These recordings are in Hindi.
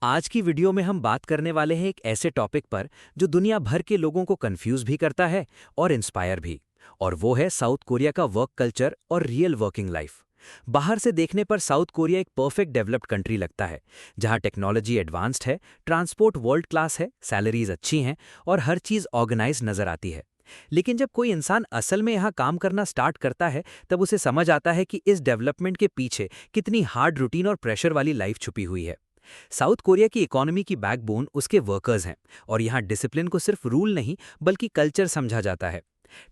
आज की वीडियो में हम बात करने वाले हैं एक ऐसे टॉपिक पर जो दुनिया भर के लोगों को कंफ्यूज भी करता है और इंस्पायर भी। और वो है साउथ कोरिया का वर्क कल्चर और रियल वर्किंग लाइफ। बाहर से देखने पर साउथ कोरिया एक परफेक्ट डेवलप्ड कंट्री लगता है, जहां टेक्नोलॉजी एडवांस्ड है, ट्रांसपोर्ट वर्ल्ड क्लास है, सैलरीज अच्छी हैं और हर चीज़ ऑर्गेनाइज नजर आती है। लेकिन जब कोई इंसान असल में यहाँ काम करना स्टार्ट करता है, तब उसे समझ आता है कि इस डेवलपमेंट के पीछे कितनी हार्ड रूटीन और प्रेशर वाली लाइफ छुपी हुई है। साउथ कोरिया की इकोनॉमी की बैकबोन उसके वर्कर्स हैं, और यहाँ डिसिप्लिन को सिर्फ रूल नहीं बल्कि कल्चर समझा जाता है।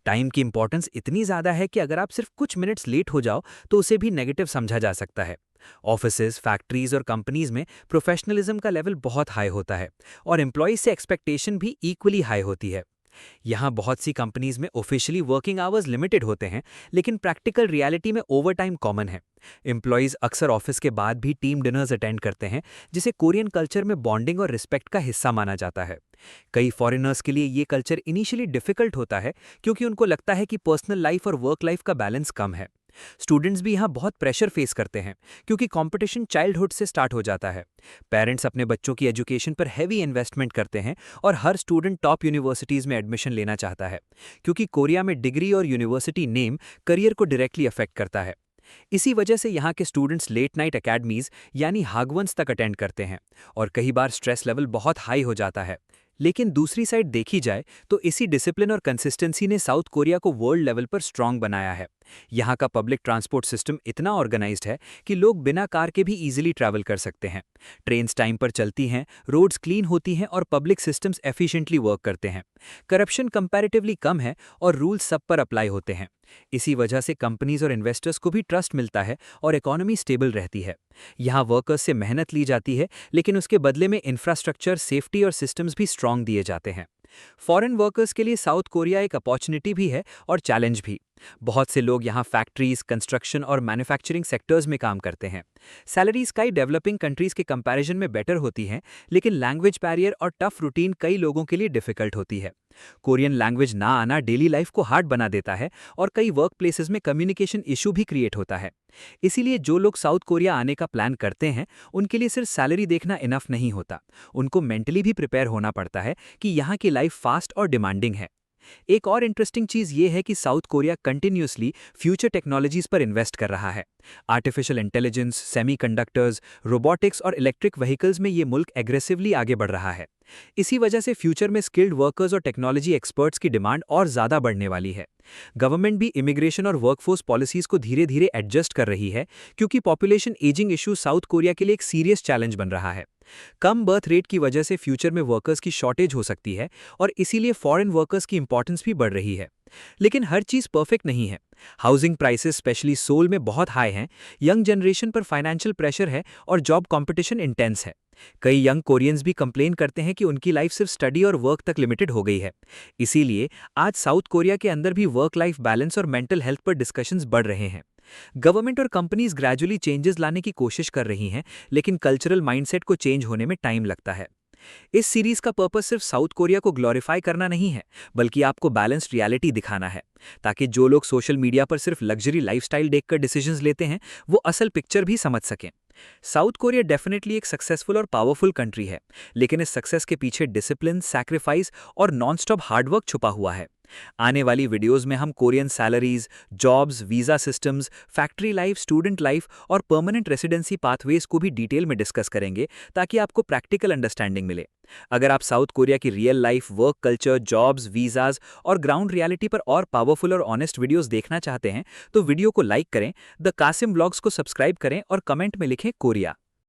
टाइम की इंपॉर्टेंस इतनी ज़्यादा है कि अगर आप सिर्फ कुछ मिनट्स लेट हो जाओ तो उसे भी नेगेटिव समझा जा सकता है। ऑफिसेज, फैक्ट्रीज और कंपनीज में प्रोफेशनलिज्म का लेवल बहुत हाई होता है, और एम्प्लॉयज से एक्सपेक्टेशन भी इक्वली हाई होती है। यहाँ बहुत सी कंपनीज में ऑफिशियली वर्किंग आवर्स लिमिटेड होते हैं, लेकिन प्रैक्टिकल रियलिटी में ओवरटाइम कॉमन है। एम्प्लॉयज अक्सर ऑफिस के बाद भी टीम डिनर्स अटेंड करते हैं, जिसे कोरियन कल्चर में बॉन्डिंग और रिस्पेक्ट का हिस्सा माना जाता है। कई फॉरेनर्स के लिए ये कल्चर इनिशियली डिफिकल्ट होता है, क्योंकि उनको लगता है कि पर्सनल लाइफ और वर्क लाइफ का बैलेंस कम है। स्टूडेंट्स भी यहाँ बहुत प्रेशर फेस करते हैं, क्योंकि कंपटीशन चाइल्डहुड से स्टार्ट हो जाता है। पेरेंट्स अपने बच्चों की एजुकेशन पर हैवी इन्वेस्टमेंट करते हैं, और हर स्टूडेंट टॉप यूनिवर्सिटीज़ में एडमिशन लेना चाहता है, क्योंकि कोरिया में डिग्री और यूनिवर्सिटी नेम करियर को डायरेक्टली अफेक्ट करता है। इसी वजह से यहाँ के स्टूडेंट्स लेट नाइट एकेडमीज यानी हागवंस तक अटेंड करते हैं, और कई बार स्ट्रेस लेवल बहुत हाई हो जाता है। लेकिन दूसरी साइड देखी जाए तो इसी डिसिप्लिन और कंसिस्टेंसी ने साउथ कोरिया को वर्ल्ड लेवल पर स्ट्रांग बनाया है। यहाँ का पब्लिक ट्रांसपोर्ट सिस्टम इतना ऑर्गेनाइज्ड है कि लोग बिना कार के भी इजीली ट्रैवल कर सकते हैं। ट्रेन्स टाइम पर चलती हैं, रोड्स क्लीन होती हैं और पब्लिक सिस्टम्स एफिशिएंटली वर्क करते हैं। करप्शन कंपैरेटिवली कम है और रूल्स सब पर अप्लाई होते हैं। इसी वजह से कंपनीज और इन्वेस्टर्स को भी ट्रस्ट मिलता है और इकोनॉमी स्टेबल रहती है। यहाँ वर्कर्स से मेहनत ली जाती है, लेकिन उसके बदले में इंफ्रास्ट्रक्चर, सेफ्टी और सिस्टम्स भी स्ट्रांग दिए जाते हैं। फॉरेन वर्कर्स के लिए साउथ कोरिया एक अपॉर्चुनिटी भी है और चैलेंज भी। बहुत से लोग यहाँ फैक्ट्रीज, कंस्ट्रक्शन और मैन्युफैक्चरिंग सेक्टर्स में काम करते हैं। सैलरीज कई डेवलपिंग कंट्रीज के कंपैरिजन में बेटर होती हैं, लेकिन लैंग्वेज बैरियर और टफ रूटीन कई लोगों के लिए डिफिकल्ट होती है। कोरियन लैंग्वेज ना आना डेली लाइफ को हार्ड बना देता है, और कई वर्क प्लेसेस में कम्युनिकेशन इशू भी क्रिएट होता है। इसीलिए जो लोग साउथ कोरिया आने का प्लान करते हैं, उनके लिए सिर्फ सैलरी देखना इनफ नहीं होता। उनको मेंटली भी प्रिपेयर होना पड़ता है कि यहाँ की लाइफ फास्ट और डिमांडिंग है। एक और इंटरेस्टिंग चीज ये है कि south Korea continuously future technologies पर इन्वेस्ट कर रहा है। आर्टिफिशियल इंटेलिजेंस, सेमीकंडक्टर्स, रोबोटिक्स और इलेक्ट्रिक व्हीकल्स में ये मुल्क एग्रेसिवली आगे बढ़ रहा है। इसी वजह से फ्यूचर में स्किल्ड वर्कर्स और टेक्नोलॉजी एक्सपर्ट्स की डिमांड और ज्यादा बढ़ने वाली है। गवर्नमेंट भी इमिग्रेशन और वर्कफोर्स पॉलिसीज को धीरे धीरे एडजस्ट कर रही है, क्योंकि population ageing issue south Korea के लिए एक सीरियस चैलेंज बन रहा है। कम बर्थ रेट की वजह से फ्यूचर में वर्कर्स की शॉर्टेज हो सकती है, और इसीलिए फॉरेन वर्कर्स की इंपॉर्टेंस भी बढ़ रही है। लेकिन हर चीज परफेक्ट नहीं है। हाउसिंग प्राइसेस स्पेशली सोल में बहुत हाई हैं, यंग जनरेशन पर फाइनेंशियल प्रेशर है और जॉब कंपटीशन इंटेंस है। कई यंग कोरियंस भी कंप्लेन करते हैं कि उनकी लाइफ सिर्फ स्टडी और वर्क तक लिमिटेड हो गई है। इसीलिए आज साउथ कोरिया के अंदर भी वर्क लाइफ बैलेंस और मेंटल हेल्थ पर डिस्कशंस बढ़ रहे हैं। गवर्नमेंट और कंपनीज ग्रेजुअली चेंजेस लाने की कोशिश कर रही हैं, लेकिन कल्चरल माइंडसेट को चेंज होने में टाइम लगता है। इस सीरीज का पर्पस सिर्फ साउथ कोरिया को ग्लोरीफाई करना नहीं है, बल्कि आपको बैलेंस्ड रियलिटी दिखाना है, ताकि जो लोग सोशल मीडिया पर सिर्फ लग्जरी लाइफस्टाइल देखकर डिसीजंस लेते हैं, वो असल पिक्चर भी समझ सकें। साउथ कोरिया डेफिनेटली एक सक्सेसफुल और पावरफुल कंट्री है, लेकिन इस सक्सेस के पीछे डिसिप्लिन, सैक्रिफाइस और नॉन-स्टॉप हार्डवर्क छुपा हुआ है। आने वाली वीडियोस में हम Korean salaries, jobs, visa systems, factory life, student life और परमानेंट रेसिडेंसी पाथवेज को भी डिटेल में डिस्कस करेंगे, ताकि आपको प्रैक्टिकल अंडरस्टैंडिंग मिले। अगर आप साउथ कोरिया की real life, work culture, jobs, visas और ग्राउंड रियलिटी पर और पावरफुल और ऑनेस्ट वीडियोस देखना चाहते हैं, तो वीडियो को लाइक करें, द कासिम व्लॉग्स को सब्सक्राइब करें और कमेंट में लिखें कोरिया।